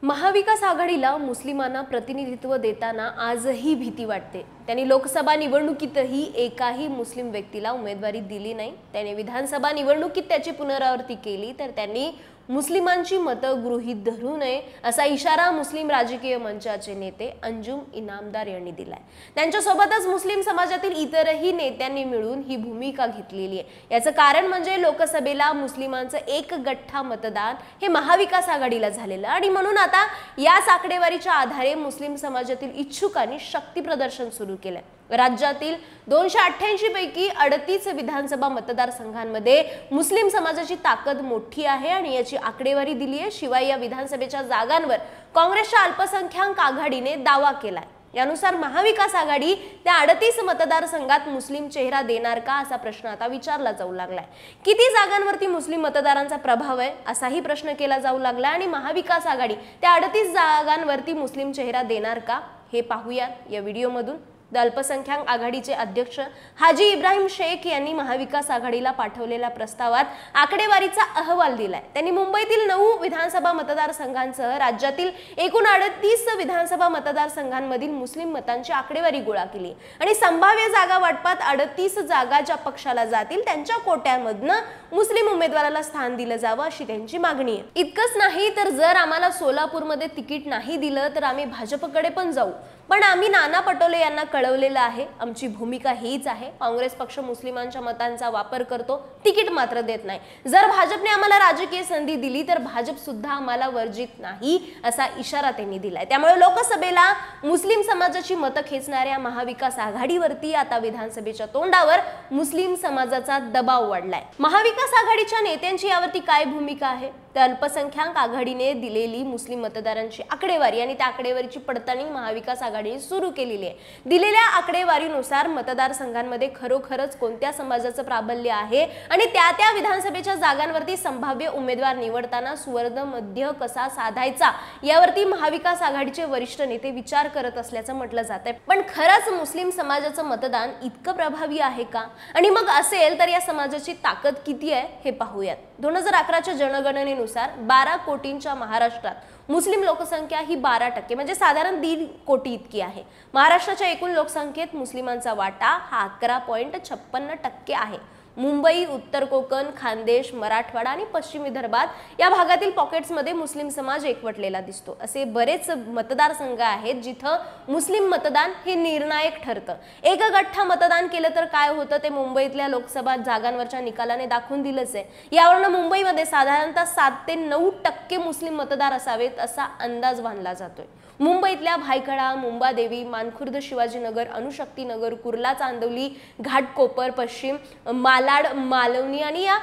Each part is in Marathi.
महाविकास आघाडीला मुस्लिमांना प्रतिनिधित्व देताना आजही भीती वाटते। त्यांनी लोकसभा निवडणुकीतही एकाही मुस्लिम व्यक्तीला उमेदवारी दिली नाही। त्यांनी विधानसभा निवडणुकीत त्याची पुनरावृत्ती केली तर त्यांनी मुस्लिमांची मतं गृहीत धरू नये असा इशारा मुस्लिम राजकीय मंचाचे नेते अंजुम इनामदार यांनी दिलाय। त्यांच्यासोबतच मुस्लिम समाजातील इतरही नेत्यांनी मिळून ही भूमिका घेतलेली आहे। याचं कारण म्हणजे लोकसभेला मुस्लिमांचं एक गठ्ठा मतदान हे महाविकास आघाडीला झालेलं आणि म्हणून आता याच आकडेवारीच्या आधारे मुस्लिम समाजातील इच्छुकांनी शक्ती प्रदर्शन सुरू केलंय। राज्यातील 288 पैकी 38 विधानसभा मतदारसंघांमध्ये मुस्लिम समाजाची ताकद मोठी आहे आणि याची आकडेवारी दिली आहे। शिवाय या विधानसभेच्या जागांवर काँग्रेसच्या अल्पसंख्याक आघाडीने दावा केलाय। यानुसार महाविकास आघाडी त्या 38 मतदारसंघात मुस्लिम चेहरा देणार का असा प्रश्न आता विचारला जाऊ लागलाय। किती जागांवरती मुस्लिम मतदारांचा प्रभाव आहे असाही प्रश्न केला जाऊ लागला आणि महाविकास आघाडी त्या 38 जागांवरती मुस्लिम चेहरा देणार का हे पाहूयात या व्हिडिओमधून। अल्पसंख्याक आघाडीचे अध्यक्ष हाजी इब्राहिम शेख यांनी महाविकास आघाडीला पाठवलेल्या प्रस्तावात आकडेवारीचा अहवाल दिलाय। त्यांनी मुंबईतील 9 विधानसभा मतदारसंघांसह राज्यातील एकूण 38 विधानसभा मतदारसंघांमधील मुस्लिम मतांची आकडेवारी गोळा केली आणि संभाव्य जागा वाटपात 38 जागा ज्या पक्षाला जातील त्यांच्या कोट्यामधनं मुस्लिम उमेदवाराला स्थान दिलं जावं अशी त्यांची मागणी आहे। इतकंच नाही तर जर आम्हाला सोलापूरमध्ये तिकीट नाही दिलं तर आम्ही भाजपकडे पण जाऊ, पण आम्ही नाना पटोले यांना कळवलेलं आहे। आमची भूमिका हीच आहे, काँग्रेस पक्ष मुस्लिमांच्या मतांचा वापर करतो, तिकीट मात्र देत नाही। जर भाजपने आम्हाला राजकीय संधी दिली तर भाजप सुद्धा आम्हाला वर्जित नाही असा इशारा त्यांनी दिलाय। त्यामुळे लोकसभेला मुस्लिम समाजाची मतं खेचणाऱ्या महाविकास आघाडीवरती आता विधानसभेच्या तोंडावर मुस्लिम समाजाचा दबाव वाढलाय। महाविकास आघाडीच्या नेत्यांची यावरती काय भूमिका आहे? तर अल्पसंख्याक आघाडीने दिलेली मुस्लिम मतदारांची आकडेवारी आणि त्या आकडेवारीची पडताळणी महाविकास आघाडीने सुरू केलेली आहे। दिलेल्या आकडेवारीनुसार मतदारसंघांमध्ये खरोखरच कोणत्या समाजाचं प्राबल्य आहे आणि त्या विधानसभेच्या जागांवरती संभाव्य उमेदवार निवडताना सुवर्ण मध्य कसा साधायचा यावरती महाविकास आघाडीचे वरिष्ठ नेते विचार करत असल्याचं म्हटलं जातंय। पण खरंच मुस्लिम समाजाचं मतदान इतकं प्रभावी आहे का? आणि मग असेल तर या समाजाची ताकद किती आहे हे पाहूयात। 2011च्या जनगणनेनुसार 12 कोटींच्या महाराष्ट्रात मुस्लिम लोकसंख्या ही 12% म्हणजे साधारण 1.5 कोटी इतकी आहे। महाराष्ट्राच्या एकूण लोकसंख्येत मुस्लिमांचा वाटा हा 11.56% आहे। मुंबई, उत्तर कोकण, खानदेश, मराठवाडा आणि पश्चिम विदर्भात या भागातील पॉकेट्समध्ये मुस्लिम समाज एकवटलेला दिसतो। असे बरेच मतदारसंघ आहेत जिथं मुस्लिम मतदान हे निर्णायक ठरतं। एक गठ्ठा मतदान केलं तर काय होतं ते मुंबईतल्या लोकसभा जागांवरच्या निकालाने दाखवून दिलंच आहे। यावरून मुंबईमध्ये साधारणतः 7 ते 9% मुस्लिम मतदार असावेत असा अंदाज बांधला जातोय। मुंबईतल्या भायखळा, मुंबादेवी, मानखुर्द, शिवाजीनगर, अणुशक्तीनगर, कुर्ला, चांदवली, घाटकोपर, पश्चिम, मालाड, मालवणी आणि या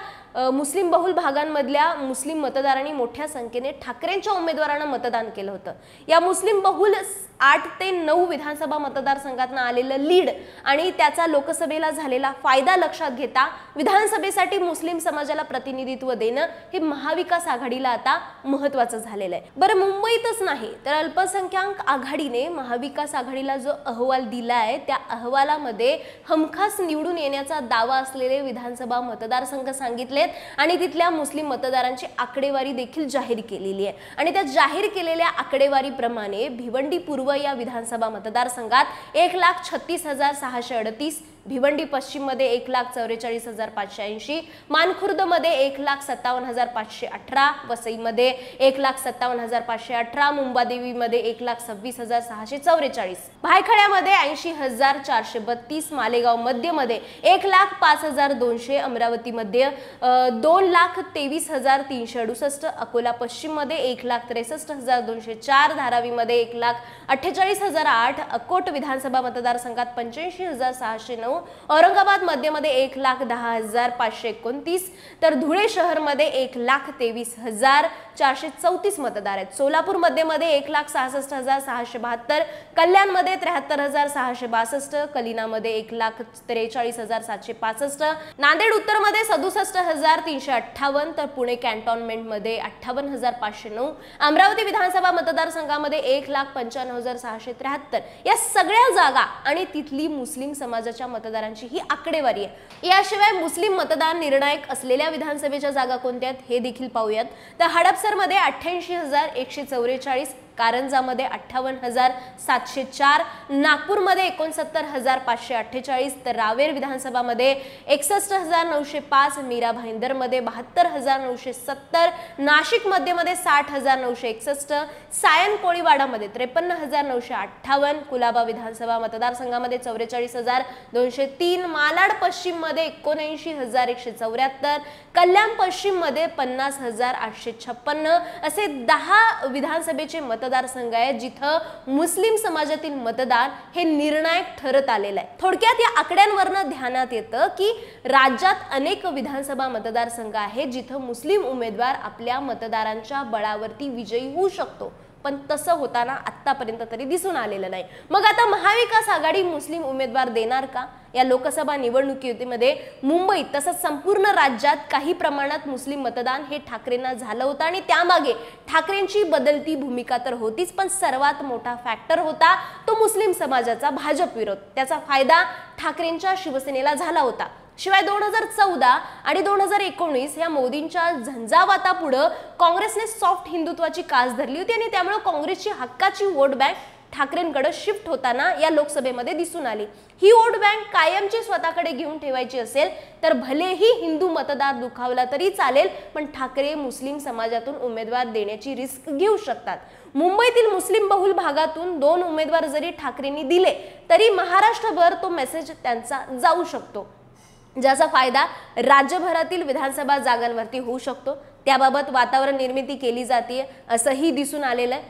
मुस्लिम बहुल भागांमधल्या मुस्लिम मतदारांनी मोठ्या संख्येने ठाकरेंच्या उमेदवारांना मतदान केलं होतं। या मुस्लिम बहुल 8 ते 9 विधानसभा मतदारसंघातनं आलेलं लीड आणि त्याचा लोकसभेला झालेला फायदा लक्षात घेता विधानसभेसाठी मुस्लिम समाजाला प्रतिनिधित्व देणं हे महाविकास आघाडीला आता महत्त्वाचं झालेलं आहे। बरं, मुंबईतच नाही तर अल्पसंख्याक आघाडीने महाविकास आघाडीला जो अहवाल दिलाय त्या अहवालामध्ये हमखास निवडून येण्याचा दावा असलेले विधानसभा मतदारसंघ सांगितले आणि तिथल्या मुस्लिम मतदारांची आकडेवारी देखील जाहीर केलेली आहे। आणि त्या जाहीर केलेल्या आकडेवारीप्रमाणे भिवंडी पूर्व या विधानसभा मतदारसंघात 1,36,638, भिवंडी पश्चिम मध्ये 1,44,580, मानखुर्द मध्ये 1,57,518, वसई मध्ये 1,57,518, मुंबादेवी मध्ये 1,26,644, भायखळ्यामध्ये 80,432, मालेगाव मध्य मध्ये 1,05,200, अमरावती मध्ये 2,23,368, अकोला पश्चिम मध्ये 1,63,204, धारावी मध्ये 1,48,008, अकोट विधानसभा मतदारसंघात 85,609, औरंगाबाद मध्य मध्ये 1,10,529, तर धुळे शहर मध्ये 1,23,434 मतदार आहेत। सोलापूर मध्य मध्ये 1,66,672, कल्याण मध्ये 73,662, कलिना मध्ये 1,43,765, नांदेड उत्तर मध्ये 67,358, तर पुणे कॅन्टोन्मेंट मध्ये 58,509, अमरावती विधानसभा मतदारसंघामध्ये 1,95,673। या सगळ्या जागा आणि तिथली मुस्लिम समाजाच्या मतदारांची ही आकडेवारी आहे। याशिवाय मुस्लिम मतदान निर्णायक असलेल्या विधानसभेच्या जागा कोणत्या आहेत हे देखील पाहूयात। तर हडपसरमध्ये 88,144, कारंजामध्ये 58,704, नागपूरमध्ये 69,548, तर रावेर विधानसभामध्ये 61,905, मीरा भाईंदरमध्ये 72,970, नाशिक मध्यमध्ये 60,961, सायन कोळीवाडामध्ये 53,958, कुलाबा विधानसभा मतदारसंघामध्ये 44,203, मालाड पश्चिम मध्ये 79,174, कल्याण पश्चिम मध्ये 50,856 असे 10 विधानसभेचे मतदारसंघ आहेत जिथं मुस्लिम समाजातील मतदान हे निर्णायक ठरत आलेलं आहे। थोडक्यात या आकड्यांवरनं ध्यानात येतं की राज्यात अनेक विधानसभा मतदारसंघ आहेत जिथं मुस्लिम उमेदवार आपल्या मतदारांच्या बळावरती विजयी होऊ शकतो, पण तसं होताना आतापर्यंत तरी दिसून आलेलं नाही। मग आता महाविकास आघाडी मुस्लिम उमेदवार देणार का? या लोकसभा निवडणुकीमध्ये मुंबईत तसंच संपूर्ण राज्यात काही प्रमाणात मुस्लिम मतदान हे ठाकरेंना झालं होतं आणि त्यामागे ठाकरेंची बदलती भूमिका तर होतीच, पण सर्वात मोठा फॅक्टर होता तो मुस्लिम समाजाचा भाजप विरोध। त्याचा फायदा ठाकरेंच्या शिवसेनेला झाला होता। शिवाय 2014 आणि 2019 या मोदींच्या झंझावातापुढे काँग्रेसने सॉफ्ट हिंदुत्वाची कास धरली होती आणि त्यामुळे काँग्रेसची हक्काची वोट बँक ठाकरेंकडे शिफ्ट होताना या लोकसभेमध्ये दिसून आली। ही वोट बँक कायमची स्वतःकडे घेऊन ठेवायची असेल तर भलेही हिंदू मतदार दुखावला तरी चालेल, पण ठाकरे मुस्लिम समाजातून उमेदवार देण्याची रिस्क घेऊ शकतात। मुंबईतील मुस्लिम बहुल भागातून 2 उमेदवार जरी ठाकरेंनी दिले तरी महाराष्ट्रभर तो मेसेज त्यांचा जाऊ शकतो, ज्याचा फायदा राज्यभरातील विधानसभा जागांवरती होऊ शकतो। त्याबाबत वातावरण निर्मिती केली जाते असंही दिसून आलेलं आहे।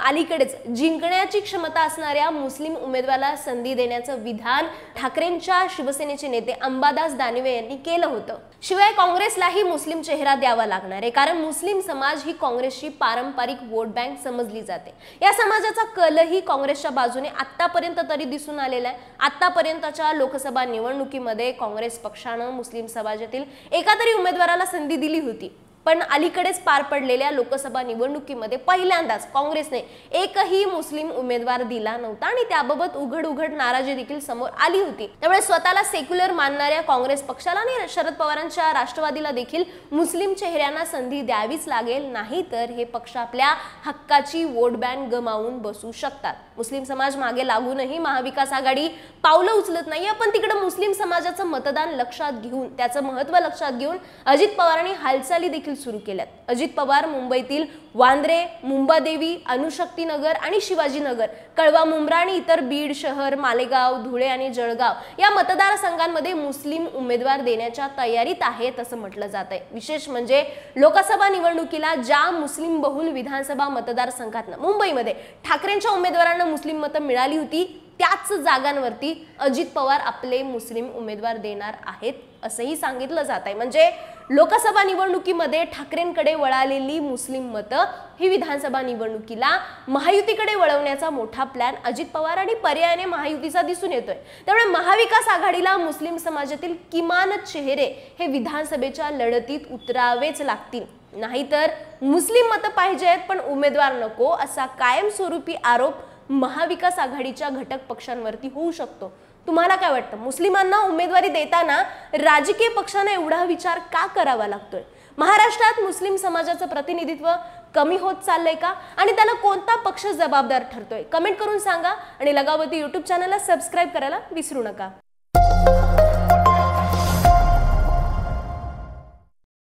अलीकडेच जिंकण्याची क्षमता असणाऱ्या मुस्लिम उमेदवाराला संधी देण्याचं विधान ठाकरेंच्या शिवसेनेचे नेते अंबादास दानवे यांनी केलं होतं। शिवाय काँग्रेसलाही मुस्लिम चेहरा द्यावा लागणार आहे, कारण मुस्लिम समाज ही काँग्रेसची पारंपरिक वोट बँक समजली जाते। या समाजाचा कलही काँग्रेसच्या बाजूने आतापर्यंत तरी दिसून आलेला आहे। आतापर्यंतच्या लोकसभा निवडणुकीमध्ये काँग्रेस पक्षानं मुस्लिम समाजातील एका तरी उमेदवाराला संधी दिली होती, पण अलीकडेच पार पडलेल्या लोकसभा निवडणुकीमध्ये पहिल्यांदाच काँग्रेसने एकही मुस्लिम उमेदवार दिला नव्हता आणि त्याबाबत उघड नाराजी देखील समोर आली होती। त्यामुळे स्वतःला सेक्युलर मानणाऱ्या काँग्रेस पक्षाला आणि शरद पवारांच्या राष्ट्रवादीला देखील मुस्लिम चेहऱ्यांना संधी द्यावीच लागेल, नाही तर हे पक्ष आपल्या हक्काची वोट बँक गमावून बसू शकतात। मुस्लिम समाज मागे लागूनही महाविकास आघाडी पावलं उचलत नाही, पण तिकडे मुस्लिम समाजाचं मतदान लक्षात घेऊन, त्याचं महत्त्व लक्षात घेऊन अजित पवारांनी हालचाली देखील सुरू केल्यात। अजित पवार मुंबईतील वांद्रे, मुंबादेवी, अणुशक्तीनगर आणि शिवाजीनगर, कळवा मुंब्रा आणि इतर बीड शहर, मालेगाव, धुळे आणि जळगाव या मतदारसंघांमध्ये मुस्लिम उमेदवार देण्याच्या तयारीत आहेत असं म्हटलं जात आहे। विशेष म्हणजे लोकसभा निवडणुकीला ज्या मुस्लिम बहुल विधानसभा मतदारसंघातनं मुंबईमध्ये ठाकरेंच्या उमेदवारांना मुस्लिम मतं मिळाली होती, त्याच जागांवरती अजित पवार आपले मुस्लिम उमेदवार देणार आहेत असंही सांगितलं जात आहे। म्हणजे लोकसभा निवडणुकीमध्ये ठाकरेंकडे वळालेली मुस्लिम मतं ही विधानसभा निवडणुकीला महायुतीकडे वळवण्याचा मोठा प्लॅन अजित पवार आणि पर्यायाने महायुतीचा दिसून येतोय। त्यामुळे महाविकास आघाडीला मुस्लिम समाजातील किमान चेहरे हे विधानसभेच्या लढतीत उतरावेच लागतील, नाहीतर मुस्लिम मतं पाहिजे आहेत पण उमेदवार नको असा कायमस्वरूपी आरोप महाविकास आघाडीच्या घटक पक्षांवरती होऊ शकतो। तुम्हाला काय वाटतं? मुस्लिमांना उमेदवारी देताना राजकीय पक्षांना एवढा विचार का करावा लागतोय? महाराष्ट्रात मुस्लिम समाजाचं प्रतिनिधित्व कमी होत चाललंय का आणि त्याला कोणता पक्ष जबाबदार ठरतोय? कमेंट करून सांगा आणि लगावती YouTube चॅनलला सबस्क्राइब करायला विसरू नका।